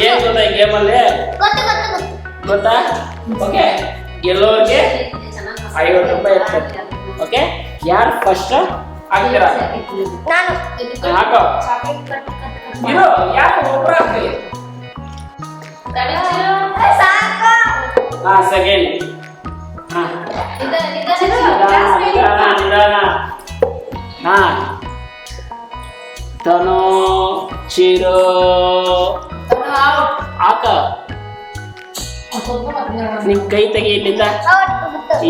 ಏನ್ ಗೊತ್ತಾ ಈ ಗೇಮಲ್ಲಿ ಗೊತ್ತಾ? ಓಕೆ, ಎಲ್ಲೋರ್ಗೆ 50 ರೂಪಾಯಿ ಇರ್ತದೆ. ಓಕೆ, ಯಾರು ಫಸ್ಟ್ ಹಾಕ್ತೀರಾ? ಹಾಕೋ ಇರೋ, ಯಾರು ಒಬ್ರು ಹಾಕಿ. ಹಾ, ಸೆಕೆಂಡ್. ಹಾ, ನಿಧಾನ. ಹಾ, ತನು ಚಿರು ಹಾಕ. ನಿನ್ ಕೈ ತೆಗಿ ಇಲ್ಲಿಂದ.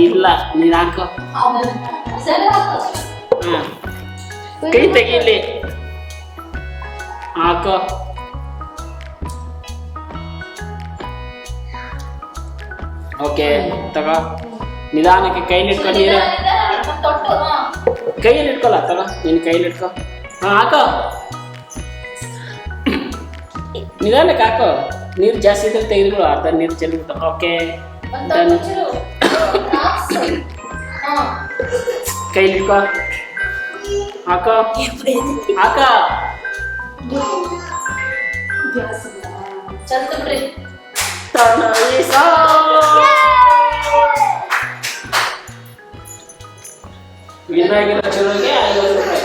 ಇಲ್ಲ, ನೀನ್ ಹಾಕೋ. ಹಾ, ಕೈ ತೆಗಿ ಇಲ್ಲಿ. ಹಾಕೋ. ಓಕೆ, ತಗೋ. ನಿಧಾನಕ್ಕೆ ಕೈಲಿ ಇಟ್ಕೊ. ನೀರು ಕೈಯಲ್ಲಿ ಇಟ್ಕೊಲ್ಲ. ತಗೋ, ನಿನ್ ಕೈಲಿ ಇಟ್ಕೊ. ಹಾ, ಹಾಕೋ. ನಿಧಾನಕ್ಕೆ ಹಾಕೋ. ನೀರು ಜಾಸ್ತಿ ಇದ್ರೆ ತೆಗೆದುಬಿಡು. ಅರ್ಧ ನೀರು ಚೆಲ್ಬಿಟ್ಟು. ಓಕೆ, ಕೈಲಿ ಇಟ್ಕೊ. ಹಾಕೋ ಹಾಕೋ. ವಿನ್ ಆಗಿರೋ ಚಲೋಗೆ 50 ರೂಪಾಯಿ.